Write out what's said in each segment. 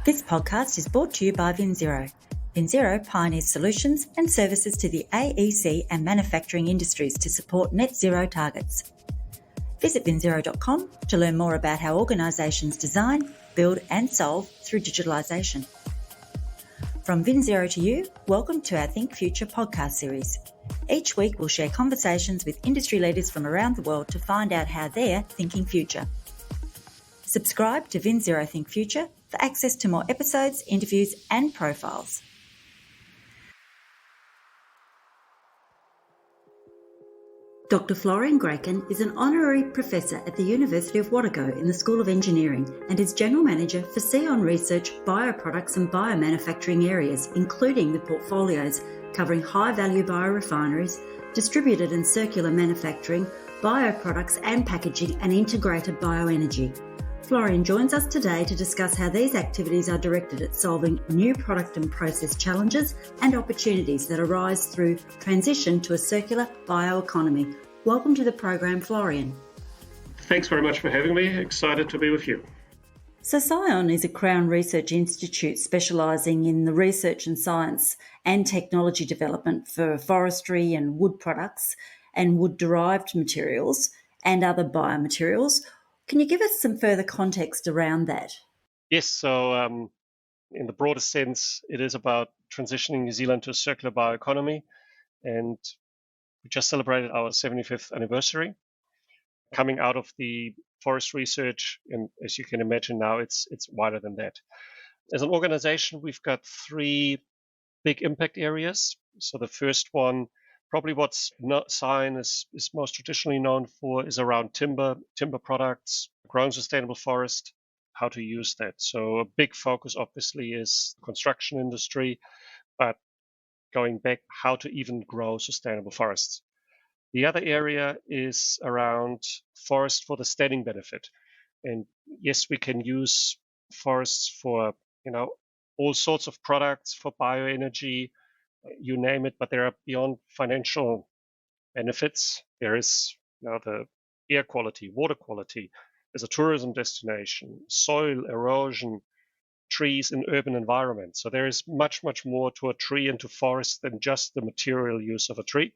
This podcast is brought to you by VinZero. VinZero pioneers solutions and services to the AEC and manufacturing industries to support net zero targets. Visit vinzero.com to learn more about how organisations design, build and solve through digitalisation. From VinZero to you, welcome to our Think Future podcast series. Each week we'll share conversations with industry leaders from around the world to find out how they're thinking future. Subscribe to VinZero Think Future for access to more episodes, interviews and profiles. Dr. Florian Graichen is an Honorary Professor at the University of Waikato in the School of Engineering and is General Manager for Scion Research, Bioproducts and Biomanufacturing Areas, including the portfolios covering high-value biorefineries, distributed and circular manufacturing, bioproducts and packaging, and integrated bioenergy. Florian joins us today to discuss how these activities are directed at solving new product and process challenges and opportunities that arise through transition to a circular bioeconomy. Welcome to the program, Florian. Thanks very much for having me. Excited to be with you. So Scion is a Crown Research Institute specialising in the research and science and technology development for forestry and wood products and wood-derived materials and other biomaterials. Can you give us some further context around that? Yes, so in the broader sense, it is about transitioning New Zealand to a circular bioeconomy, and we just celebrated our 75th anniversary. Coming out of the forest research, and as you can imagine now, it's wider than that. As an organization, we've got three big impact areas. So the first one, probably what Scion is most traditionally known for, is around timber products, growing sustainable forest, how to use that. So a big focus obviously is the construction industry, but going back, how to even grow sustainable forests. The other area is around forest for the standing benefit. And yes, we can use forests for, all sorts of products, for bioenergy, you name it, but there are beyond financial benefits. There is the air quality, water quality as a tourism destination, soil erosion, trees in urban environments. So there is much, much more to a tree and to forest than just the material use of a tree.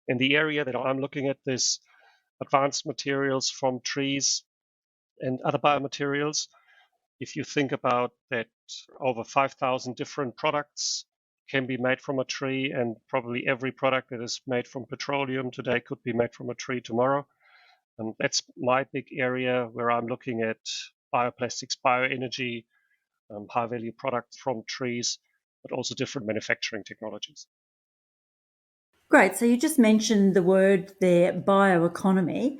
And the area that I'm looking at is advanced materials from trees and other biomaterials. If you think about that, over 5,000 different products can be made from a tree, and probably every product that is made from petroleum today could be made from a tree tomorrow. And that's my big area where I'm looking at bioplastics, bioenergy, high-value products from trees, but also different manufacturing technologies. Great. So you just mentioned the word there, bioeconomy.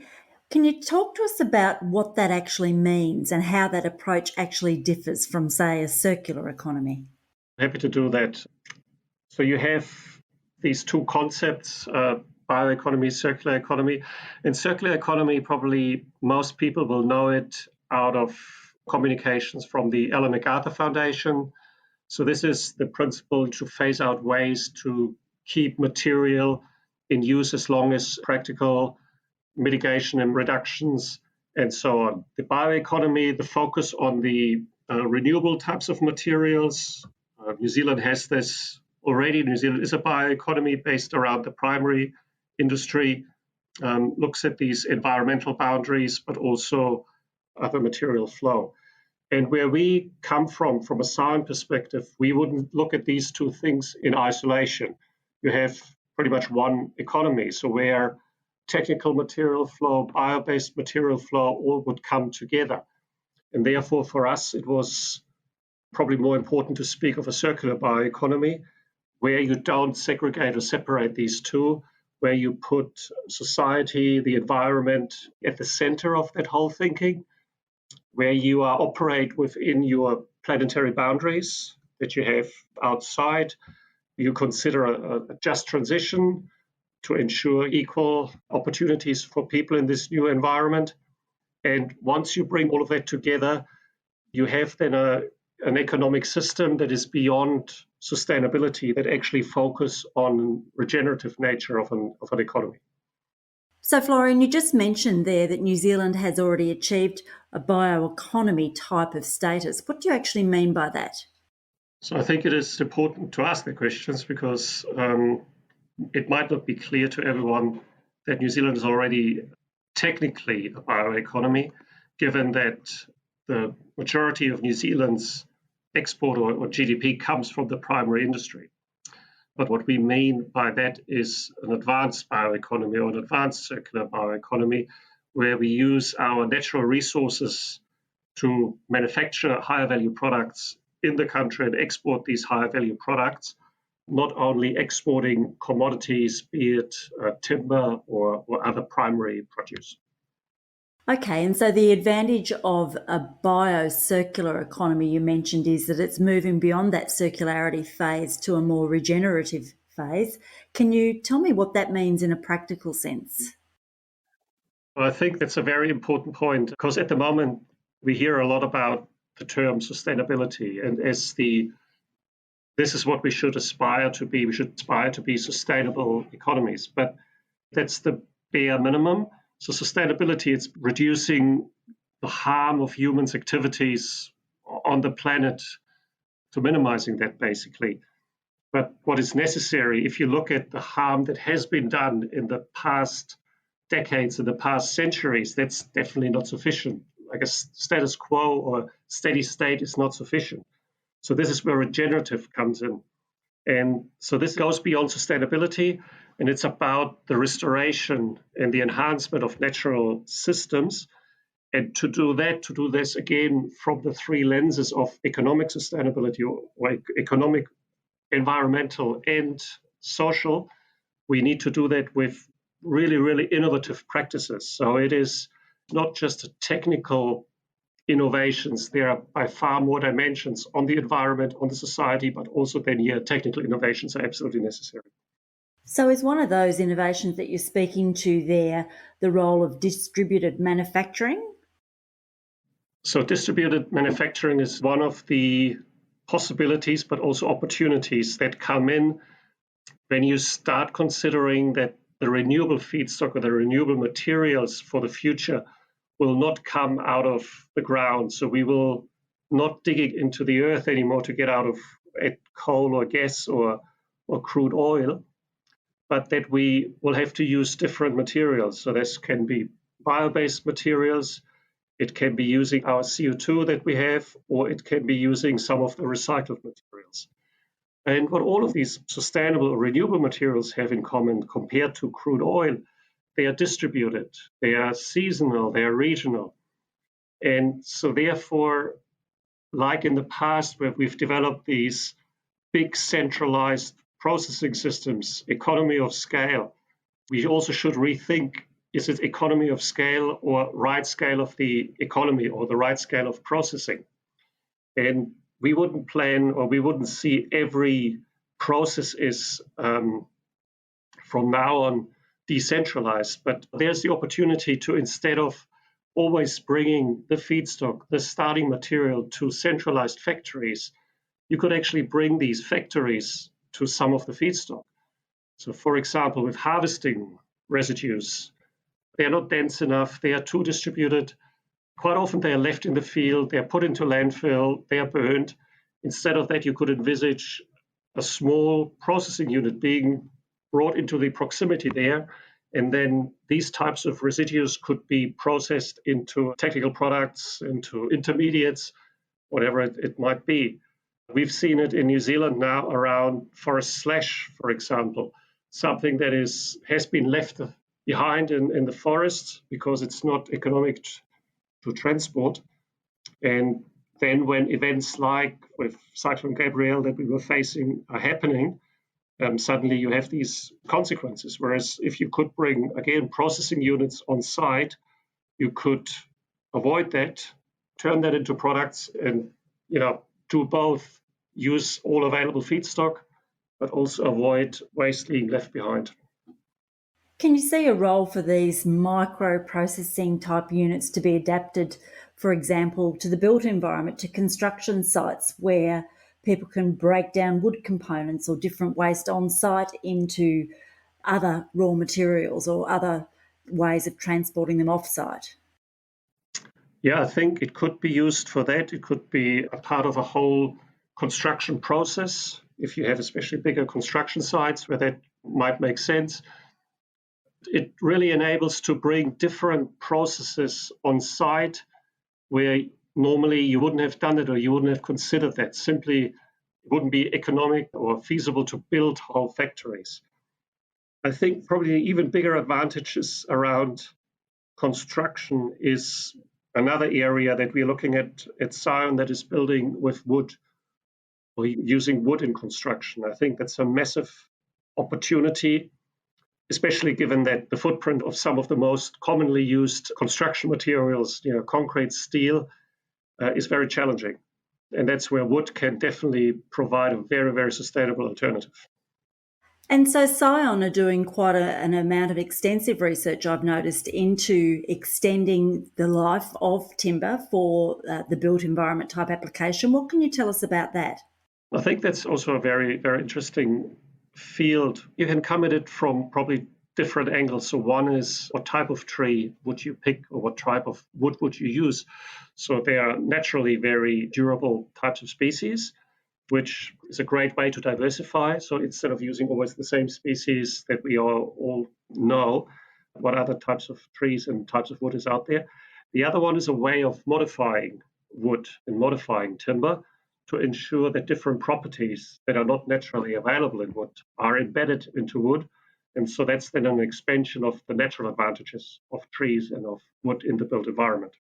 Can you talk to us about what that actually means and how that approach actually differs from, say, a circular economy? Happy to do that. So you have these two concepts, bioeconomy, circular economy. In circular economy, probably most people will know it out of communications from the Ellen MacArthur Foundation. So this is the principle to phase out waste, to keep material in use as long as practical, mitigation and reductions, and so on. The bioeconomy, the focus on the renewable types of materials. New Zealand has this already. New Zealand is a bioeconomy based around the primary industry, looks at these environmental boundaries, but also other material flow. And where we come from a Scion perspective, we wouldn't look at these two things in isolation. You have pretty much one economy. So where technical material flow, bio-based material flow all would come together. And therefore, for us, it was probably more important to speak of a circular bioeconomy where you don't segregate or separate these two, where you put society, the environment at the center of that whole thinking, where you operate within your planetary boundaries that you have outside. You consider a just transition to ensure equal opportunities for people in this new environment. And once you bring all of that together, you have then an economic system that is beyond sustainability, that actually focus on regenerative nature of an economy. So Florian, you just mentioned there that New Zealand has already achieved a bioeconomy type of status. What do you actually mean by that? So I think it is important to ask the questions because it might not be clear to everyone that New Zealand is already technically a bioeconomy, given that the majority of New Zealand's export or GDP comes from the primary industry. But what we mean by that is an advanced bioeconomy or an advanced circular bioeconomy, where we use our natural resources to manufacture higher value products in the country and export these higher value products, not only exporting commodities, be it timber or other primary produce. Okay, and so the advantage of a bio-circular economy you mentioned is that it's moving beyond that circularity phase to a more regenerative phase. Can you tell me what that means in a practical sense? Well, I think that's a very important point because at the moment we hear a lot about the term sustainability, and this is what we should aspire to be. We should aspire to be sustainable economies, but that's the bare minimum. So sustainability, it's reducing the harm of humans' activities on the planet to minimizing that, basically. But what is necessary, if you look at the harm that has been done in the past decades, in the past centuries, that's definitely not sufficient. Like a status quo or steady state is not sufficient. So this is where regenerative comes in. And so this goes beyond sustainability, and it's about the restoration and the enhancement of natural systems. And to do this again from the three lenses of economic sustainability or economic, environmental, and social, we need to do that with really, really innovative practices. So it is not just a technical innovations. There are by far more dimensions on the environment, on the society, but also then here technical innovations are absolutely necessary. So is one of those innovations that you're speaking to there the role of distributed manufacturing? So distributed manufacturing is one of the possibilities, but also opportunities that come in when you start considering that the renewable feedstock or the renewable materials for the future will not come out of the ground. So we will not dig into the earth anymore to get out of coal or gas or crude oil, but that we will have to use different materials. So this can be bio-based materials, it can be using our CO2 that we have, or it can be using some of the recycled materials. And what all of these sustainable or renewable materials have in common compared to crude oil, they are distributed, they are seasonal, they are regional. And so therefore, like in the past where we've developed these big centralized processing systems, economy of scale, we also should rethink, is it economy of scale or right scale of the economy or the right scale of processing? And we wouldn't plan or we wouldn't see every process is from now on decentralized, but there's the opportunity to, instead of always bringing the feedstock, the starting material to centralized factories, you could actually bring these factories to some of the feedstock. So for example, with harvesting residues, they're not dense enough, they are too distributed. Quite often they are left in the field, they're put into landfill, they are burned. Instead of that, you could envisage a small processing unit being brought into the proximity there, and then these types of residues could be processed into technical products, into intermediates, whatever it might be. We've seen it in New Zealand now around forest slash, for example, something that has been left behind in the forest because it's not economic to transport. And then when events like with Cyclone Gabrielle that we were facing are happening, suddenly you have these consequences. Whereas if you could bring, again, processing units on site, you could avoid that, turn that into products and, do both, use all available feedstock, but also avoid waste being left behind. Can you see a role for these micro-processing type units to be adapted, for example, to the built environment, to construction sites where people can break down wood components or different waste on site into other raw materials or other ways of transporting them off site? Yeah, I think it could be used for that. It could be a part of a whole construction process. If you have especially bigger construction sites where that might make sense, it really enables to bring different processes on site where normally you wouldn't have done it or you wouldn't have considered that. Simply, it wouldn't be economic or feasible to build whole factories. I think probably even bigger advantages around construction is another area that we're looking at Scion, that is building with wood or using wood in construction. I think that's a massive opportunity, especially given that the footprint of some of the most commonly used construction materials, concrete, steel, is very challenging. And that's where wood can definitely provide a very, very sustainable alternative. And so Scion are doing quite an amount of extensive research, I've noticed, into extending the life of timber for the built environment type application. What can you tell us about that? I think that's also a very, very interesting field. You can come at it from probably different angles. So one is, what type of tree would you pick or what type of wood would you use? So they are naturally very durable types of species, which is a great way to diversify. So instead of using always the same species that we all know, what other types of trees and types of wood is out there. The other one is a way of modifying wood and modifying timber to ensure that different properties that are not naturally available in wood are embedded into wood. And so that's then an expansion of the natural advantages of trees and of wood in the built environment.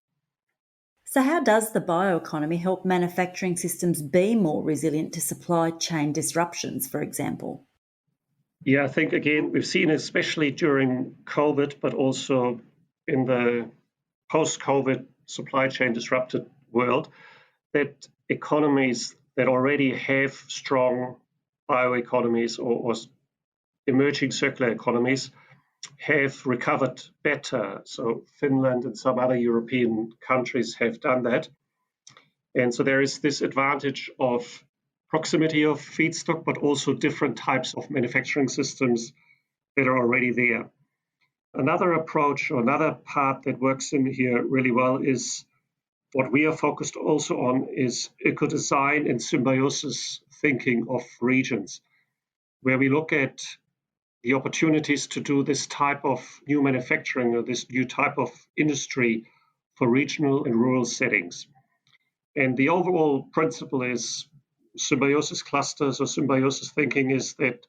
So, how does the bioeconomy help manufacturing systems be more resilient to supply chain disruptions, for example? Yeah, I think again, we've seen, especially during COVID, but also in the post COVID supply chain disrupted world, that economies that already have strong bioeconomies or emerging circular economies have recovered better. So Finland and some other European countries have done that. And so there is this advantage of proximity of feedstock, but also different types of manufacturing systems that are already there. Another approach or another part that works in here really well is what we are focused also on is eco-design and symbiosis thinking of regions, where we look at the opportunities to do this type of new manufacturing or this new type of industry for regional and rural settings. And the overall principle is symbiosis clusters or symbiosis thinking is that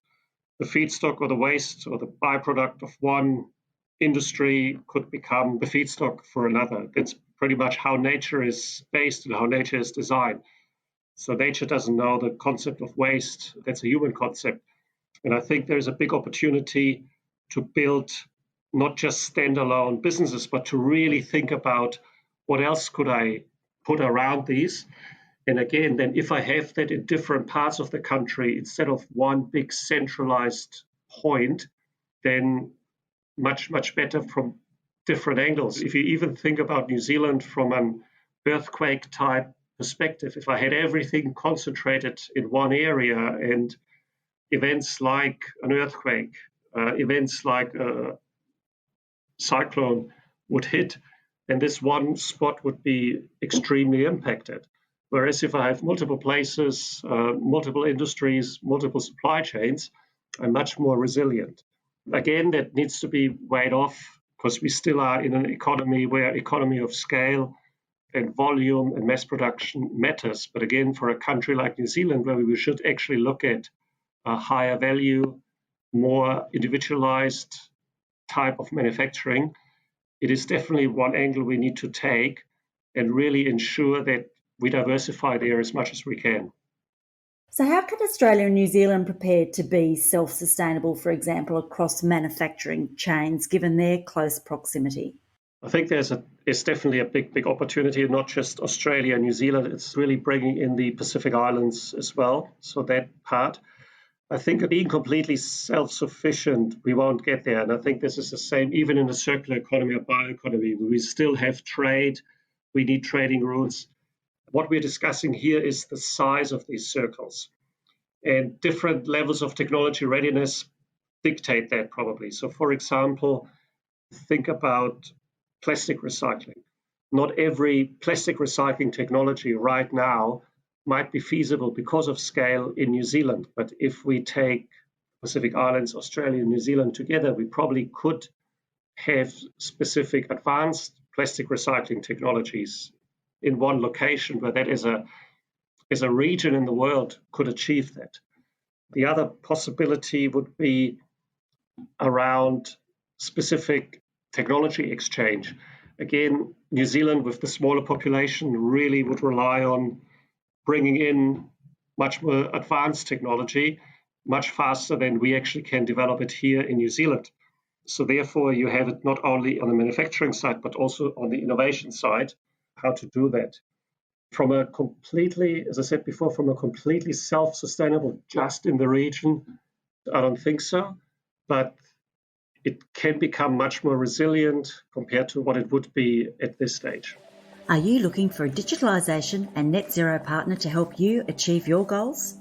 the feedstock or the waste or the byproduct of one industry could become the feedstock for another. That's pretty much how nature is based and how nature is designed. So nature doesn't know the concept of waste. That's a human concept. And I think there's a big opportunity to build not just standalone businesses, but to really think about what else could I put around these. And again, then if I have that in different parts of the country, instead of one big centralized point, then much better from different angles. If you even think about New Zealand from an earthquake type perspective, if I had everything concentrated in one area and events like an earthquake, events like a cyclone would hit, then this one spot would be extremely impacted. Whereas if I have multiple places, multiple industries, multiple supply chains, I'm much more resilient. Again, that needs to be weighed off because we still are in an economy where economy of scale and volume and mass production matters. But again, for a country like New Zealand, where we should actually look at a higher value, more individualized type of manufacturing, it is definitely one angle we need to take and really ensure that we diversify there as much as we can. So, how can Australia and New Zealand prepare to be self sustainable, for example, across manufacturing chains, given their close proximity? I think there's definitely a big opportunity, not just Australia and New Zealand. It's really bringing in the Pacific Islands as well. So that part, I think being completely self-sufficient, we won't get there. And I think this is the same even in the circular economy or bioeconomy. We still have trade. We need trading routes. What we're discussing here is the size of these circles. And different levels of technology readiness dictate that probably. So for example, think about plastic recycling. not every plastic recycling technology right now might be feasible because of scale in New Zealand. But if we take Pacific Islands, Australia, and New Zealand together, we probably could have specific advanced plastic recycling technologies in one location where that is a region in the world could achieve that. The other possibility would be around specific technology exchange. Again, New Zealand, with the smaller population, really would rely on bringing in much more advanced technology much faster than we actually can develop it here in New Zealand. So therefore, you have it not only on the manufacturing side, but also on the innovation side, how to do that. From a completely, as I said before, from a completely self-sustainable just in the region, I don't think so. But it can become much more resilient compared to what it would be at this stage. Are you looking for a digitalisation and net zero partner to help you achieve your goals?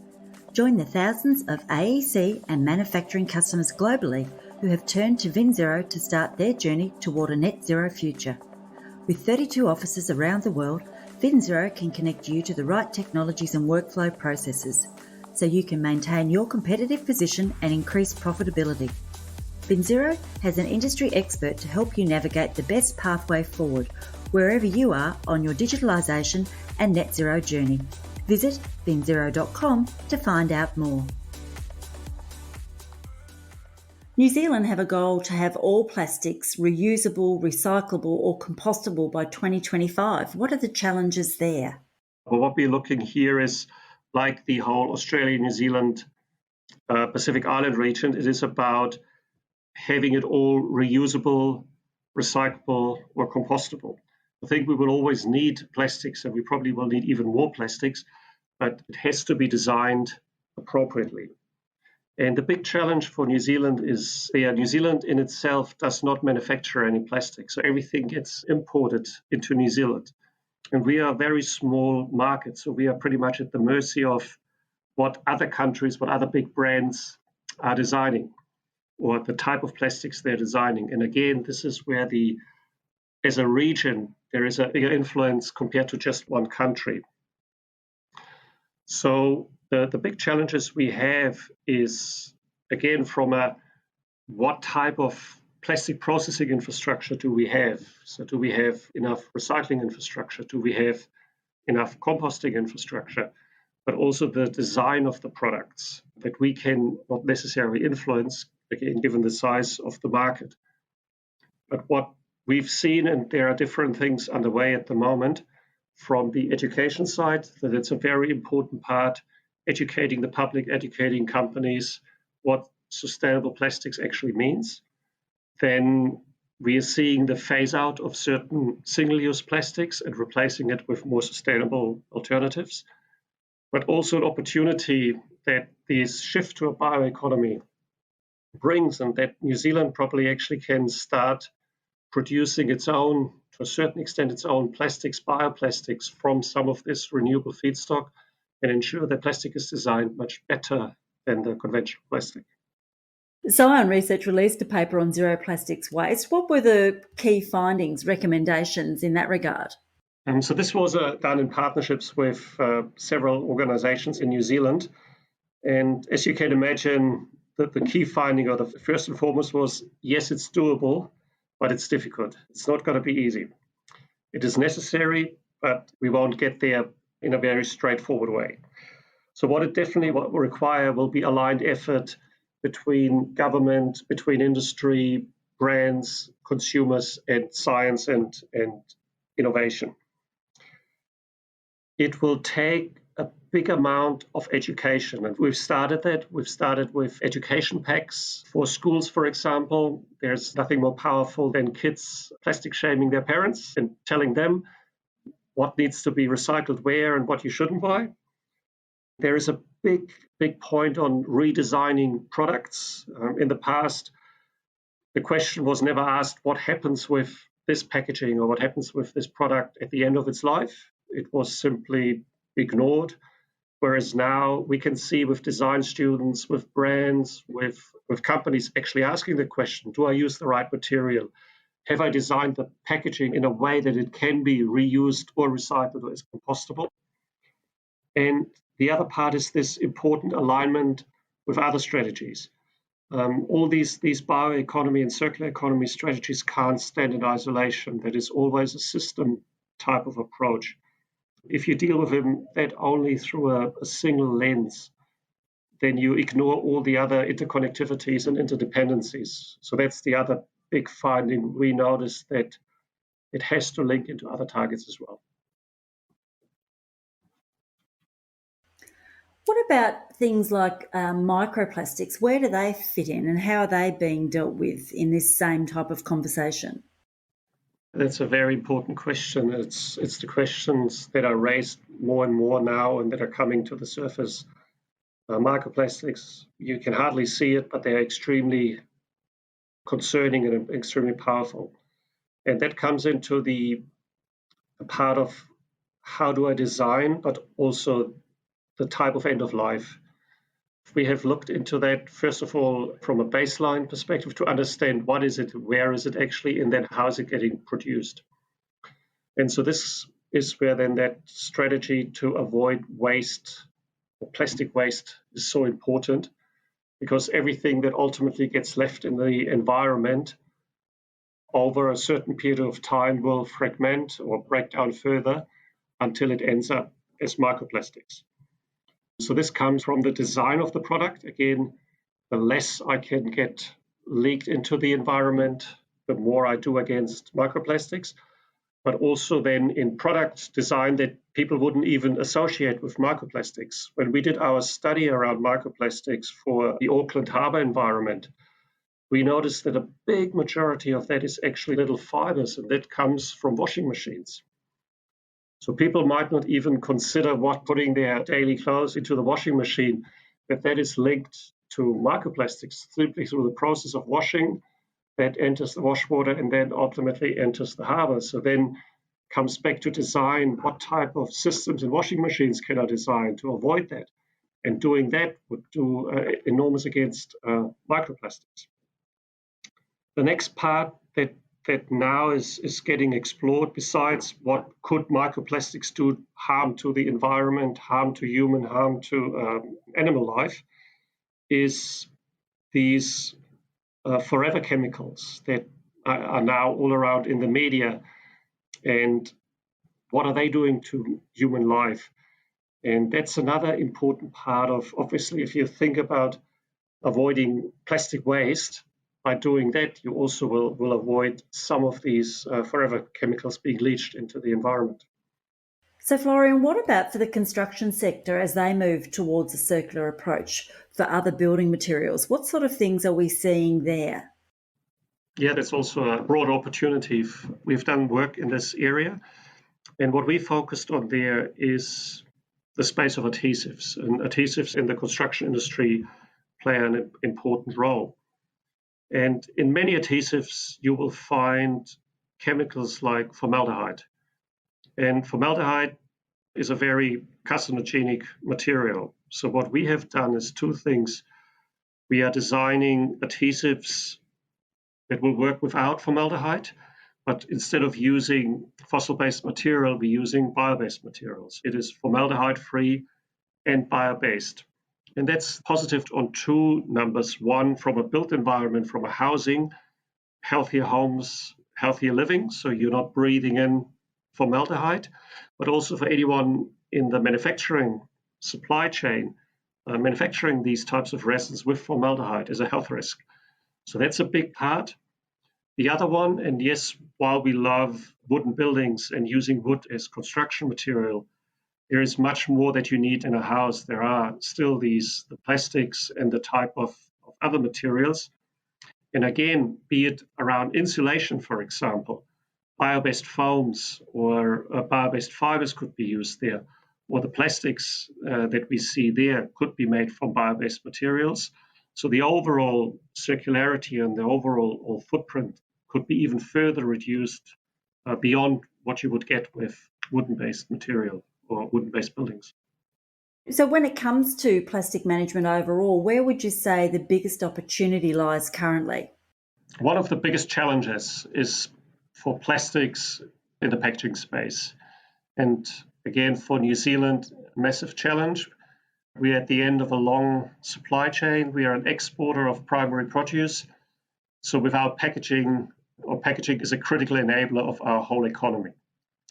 Join the thousands of AEC and manufacturing customers globally who have turned to VinZero to start their journey toward a net zero future. With 32 offices around the world, VinZero can connect you to the right technologies and workflow processes so you can maintain your competitive position and increase profitability. VinZero has an industry expert to help you navigate the best pathway forward wherever you are on your digitalisation and net zero journey. Visit vinzero.com to find out more. New Zealand have a goal to have all plastics reusable, recyclable or compostable by 2025. What are the challenges there? Well, what we're looking here is, like the whole Australia, New Zealand, Pacific Island region, it is about having it all reusable, recyclable or compostable. I think we will always need plastics, and we probably will need even more plastics, but it has to be designed appropriately. And the big challenge for New Zealand is New Zealand in itself does not manufacture any plastic. So everything gets imported into New Zealand. And we are a very small market. So we are pretty much at the mercy of what other countries, what other big brands are designing, or the type of plastics they're designing. And again, this is where as a region, there is a bigger influence compared to just one country. So the big challenges we have is, again, from what type of plastic processing infrastructure do we have? So do we have enough recycling infrastructure? Do we have enough composting infrastructure? But also the design of the products that we can not necessarily influence, again, given the size of the market. But what we've seen, and there are different things underway at the moment, from the education side, that it's a very important part, educating the public, educating companies what sustainable plastics actually means. Then we are seeing the phase out of certain single-use plastics and replacing it with more sustainable alternatives, but also an opportunity that this shift to a bioeconomy brings, and that New Zealand probably actually can start producing its own, to a certain extent, its own plastics, bioplastics from some of this renewable feedstock, and ensure that plastic is designed much better than the conventional plastic. Scion Research released a paper on zero plastics waste. What were the key findings, recommendations in that regard? So this was done in partnerships with several organizations in New Zealand. And as you can imagine, the key finding, or the first and foremost, was, yes, it's doable, but it's difficult. It's not going to be easy. It is necessary, but we won't get there in a very straightforward way. So what it definitely will require will be aligned effort between government, between industry, brands, consumers, and science and innovation. It will take a big amount of education, and we've started that. We've started with education packs for schools, for example. There's nothing more powerful than kids plastic shaming their parents and telling them what needs to be recycled where and what you shouldn't buy. There is a big point on redesigning products. In the past, the question was never asked what happens with this packaging or what happens with this product at the end of its life. It was simply ignored. Whereas now we can see with design students, with brands, with companies actually asking the question, do I use the right material? have I designed the packaging in a way that it can be reused or recycled or is compostable? And the other part is this important alignment with other strategies. All these bioeconomy and circular economy strategies can't stand in isolation. That is always a system type of approach. If you deal with that only through a single lens, then you ignore all the other interconnectivities and interdependencies. So that's the other big finding. We noticed that it has to link into other targets as well. What about things like microplastics? Where do they fit in and how are they being dealt with in this same type of conversation? That's a very important question. It's the questions that are raised more and more now and that are coming to the surface. Microplastics, you can hardly see it, but they're extremely concerning and extremely powerful. And that comes into the part of how do I design, but also the type of end of life. We have looked into that, first of all, from a baseline perspective to understand what is it, where is it actually, and then how is it getting produced. And so this is where then that strategy to avoid waste or plastic waste is so important, because everything that ultimately gets left in the environment over a certain period of time will fragment or break down further until it ends up as microplastics. So this comes from the design of the product. Again, the less I can get leaked into the environment, the more I do against microplastics, but also then in product design that people wouldn't even associate with microplastics. When we did our study around microplastics for the Auckland Harbour environment, we noticed that a big majority of that is actually little fibers, and that comes from washing machines. So people might not even consider what putting their daily clothes into the washing machine, that is linked to microplastics simply through the process of washing that enters the wash water and then ultimately enters the harbor. So then comes back to design, what type of systems and washing machines can I design to avoid that? And doing that would do enormous against microplastics. The next part that now is getting explored, besides what could microplastics do harm to the environment, harm to human, harm to animal life, is these forever chemicals that are now all around in the media. And what are they doing to human life? And that's another important part of, obviously, if you think about avoiding plastic waste, by doing that, you also will avoid some of these forever chemicals being leached into the environment. So, Florian, what about for the construction sector as they move towards a circular approach for other building materials? What sort of things are we seeing there? Yeah, that's also a broad opportunity. We've done work in this area, and what we focused on there is the space of adhesives. And adhesives in the construction industry play an important role. And in many adhesives, you will find chemicals like formaldehyde. And formaldehyde is a very carcinogenic material. So what we have done is two things. We are designing adhesives that will work without formaldehyde, but instead of using fossil-based material, we're using bio-based materials. It is formaldehyde-free and bio-based. And that's positive on two numbers. One, from a built environment, from a housing, healthier homes, healthier living, so you're not breathing in formaldehyde, but also for anyone in the manufacturing supply chain, manufacturing these types of resins with formaldehyde is a health risk. So that's a big part. The other one, and yes, while we love wooden buildings and using wood as construction material, there is much more that you need in a house. There are still the plastics and the type of other materials. And again, be it around insulation, for example, bio-based foams or bio-based fibers could be used there, or the plastics that we see there could be made from bio-based materials. So the overall circularity and the overall footprint could be even further reduced beyond what you would get with wooden-based material or wooden-based buildings. So when it comes to plastic management overall, where would you say the biggest opportunity lies currently? One of the biggest challenges is for plastics in the packaging space. And again, for New Zealand, massive challenge. We're at the end of a long supply chain. We are an exporter of primary produce. So without packaging, or packaging is a critical enabler of our whole economy.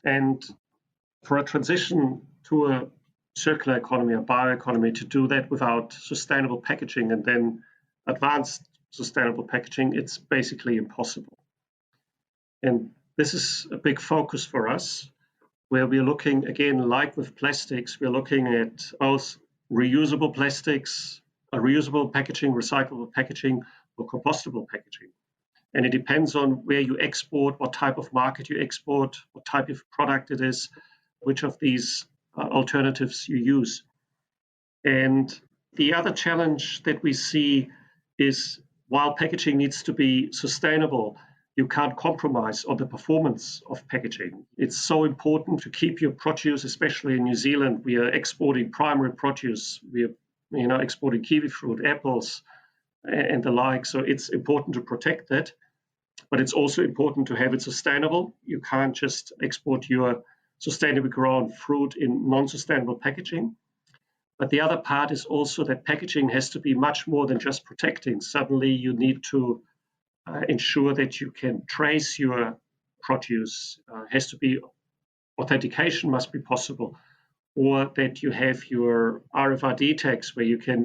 And for a transition to a circular economy, a bioeconomy, to do that without sustainable packaging and then advanced sustainable packaging, it's basically impossible. And this is a big focus for us, where we're looking, again, like with plastics, we're looking at both reusable plastics, reusable packaging, recyclable packaging, or compostable packaging. And it depends on where you export, what type of market you export, what type of product it is, which of these alternatives you use. And the other challenge that we see is, while packaging needs to be sustainable, you can't compromise on the performance of packaging. It's so important to keep your produce, especially in New Zealand. We are exporting primary produce. We are exporting kiwi fruit, apples, and the like. So it's important to protect that. But it's also important to have it sustainable. You can't just export your sustainably grown fruit in non-sustainable packaging. But the other part is also that packaging has to be much more than just protecting. Suddenly you need to ensure that you can trace your produce. Has to be, authentication must be possible, or that you have your RFID tags where you can,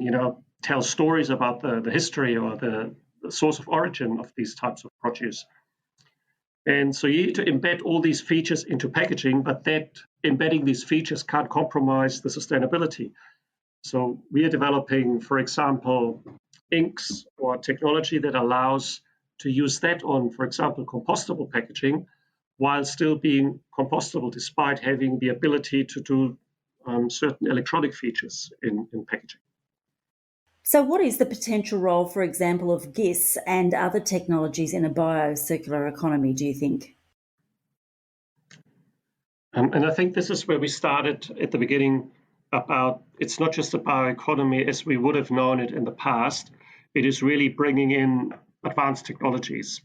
tell stories about the history or the source of origin of these types of produce. And so you need to embed all these features into packaging, but that embedding these features can't compromise the sustainability. So we are developing, for example, inks or technology that allows to use that on, for example, compostable packaging, while still being compostable, despite having the ability to do certain electronic features in packaging. So what is the potential role, for example, of GIS and other technologies in a bio-circular economy, do you think? And I think this is where we started at the beginning about, it's not just a bioeconomy as we would have known it in the past. It is really bringing in advanced technologies.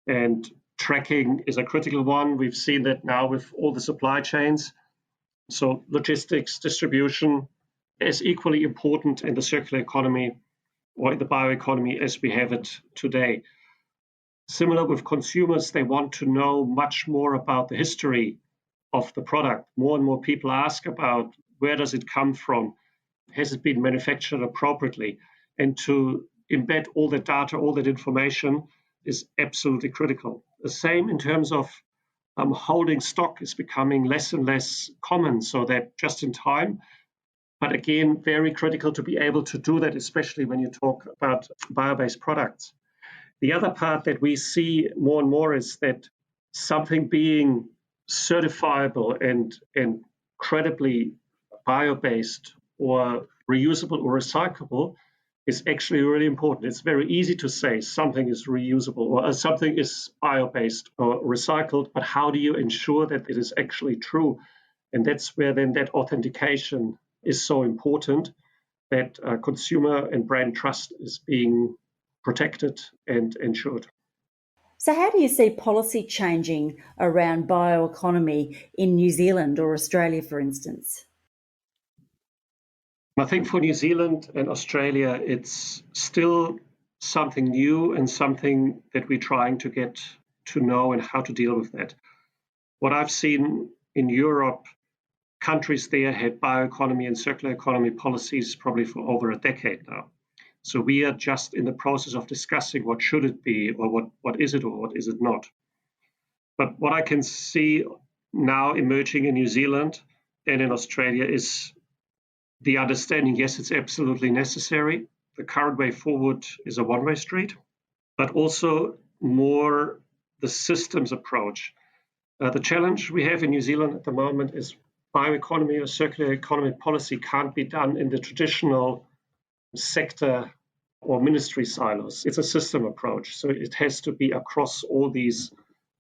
And tracking is a critical one. We've seen that now with all the supply chains. So logistics, distribution is equally important in the circular economy or in the bioeconomy as we have it today. Similar with consumers, they want to know much more about the history of the product. More and more people ask about, where does it come from? Has it been manufactured appropriately? And to embed all that data, all that information is absolutely critical. The same in terms of holding stock is becoming less and less common, so that just in time. But again, very critical to be able to do that, especially when you talk about bio-based products. The other part that we see more and more is that something being certifiable and credibly bio-based or reusable or recyclable is actually really important. It's very easy to say something is reusable or something is bio-based or recycled, but how do you ensure that it is actually true? And that's where then that authentication is so important, that consumer and brand trust is being protected and ensured. So how do you see policy changing around bioeconomy in New Zealand or Australia, for instance? I think for New Zealand and Australia, it's still something new and something that we're trying to get to know and how to deal with that. What I've seen in Europe, countries there had bioeconomy and circular economy policies probably for over a decade now. So we are just in the process of discussing what should it be or what is it or what is it not. But what I can see now emerging in New Zealand and in Australia is the understanding, yes, it's absolutely necessary. The current way forward is a one-way street, but also more the systems approach. The challenge we have in New Zealand at the moment is bioeconomy or circular economy policy can't be done in the traditional sector or ministry silos. It's a system approach, so it has to be across all these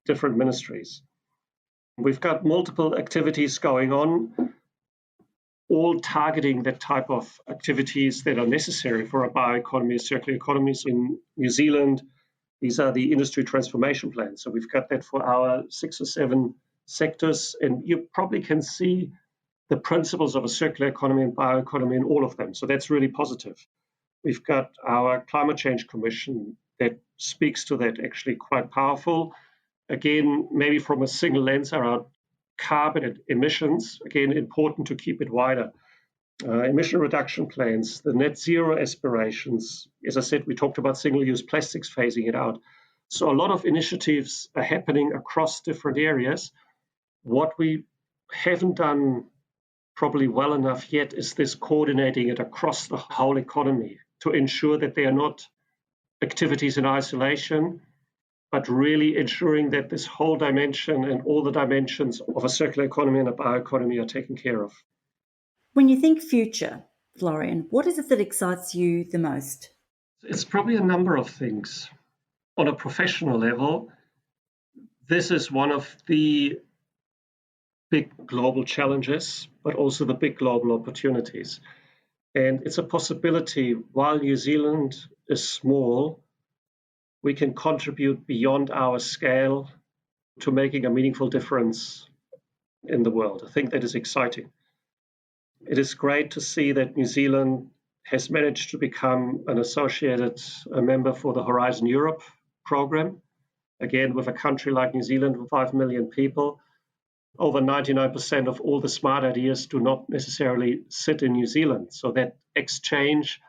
different ministries. We've got multiple activities going on, all targeting that type of activities that are necessary for a bioeconomy, circular economies in New Zealand. These are the industry transformation plans. So we've got that for our 6 or 7 sectors, and you probably can see the principles of a circular economy and bioeconomy in all of them. So that's really positive. We've got our Climate Change Commission that speaks to that, actually quite powerful. Again, maybe from a single lens around carbon emissions, again, important to keep it wider. Emission reduction plans, the net zero aspirations. As I said, we talked about single-use plastics, phasing it out. So a lot of initiatives are happening across different areas. What we haven't done probably well enough yet is this coordinating it across the whole economy to ensure that they are not activities in isolation, but really ensuring that this whole dimension and all the dimensions of a circular economy and a bioeconomy are taken care of. When you think future, Florian, what is it that excites you the most? It's probably a number of things. On a professional level, this is one of the big global challenges, but also the big global opportunities. And it's a possibility, while New Zealand is small, we can contribute beyond our scale to making a meaningful difference in the world. I think that is exciting. It is great to see that New Zealand has managed to become an associated member for the Horizon Europe program. Again, with a country like New Zealand with 5 million people, over 99% of all the smart ideas do not necessarily sit in New Zealand. So that exchange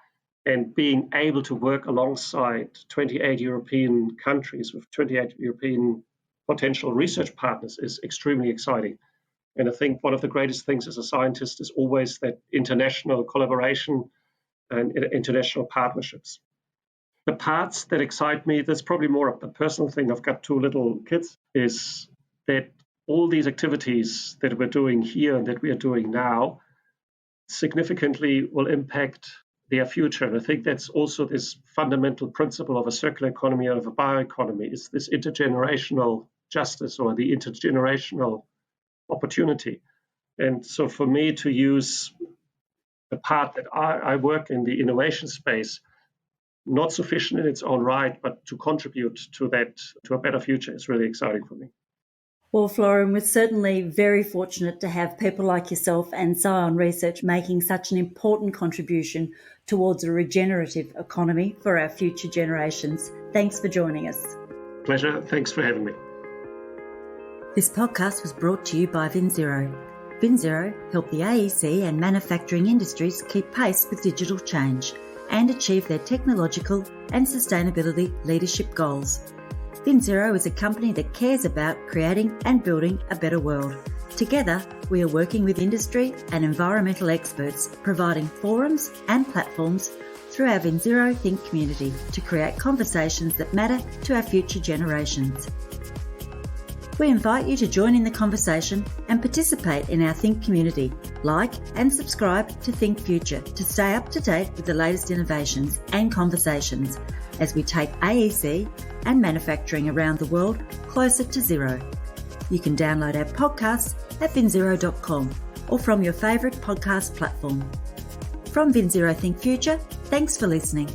and being able to work alongside 28 European countries with 28 European potential research partners is extremely exciting. And I think one of the greatest things as a scientist is always that international collaboration and international partnerships. The parts that excite me, that's probably more of a personal thing. I've got 2 little kids, is that all these activities that we're doing here and that we are doing now significantly will impact their future. And I think that's also this fundamental principle of a circular economy and of a bioeconomy, is this intergenerational justice or the intergenerational opportunity. And so for me to use the part that I work in the innovation space, not sufficient in its own right, but to contribute to that, to a better future, is really exciting for me. Well, Florian, we're certainly very fortunate to have people like yourself and Scion Research making such an important contribution towards a regenerative economy for our future generations. Thanks for joining us. Pleasure. Thanks for having me. This podcast was brought to you by VinZero. VinZero help the AEC and manufacturing industries keep pace with digital change and achieve their technological and sustainability leadership goals. VinZero is a company that cares about creating and building a better world. Together, we are working with industry and environmental experts, providing forums and platforms through our VinZero Think community to create conversations that matter to our future generations. We invite you to join in the conversation and participate in our Think community. Like and subscribe to Think Future to stay up to date with the latest innovations and conversations as we take AEC and manufacturing around the world closer to zero. You can download our podcasts at vinzero.com or from your favourite podcast platform. From VinZero Think Future, thanks for listening.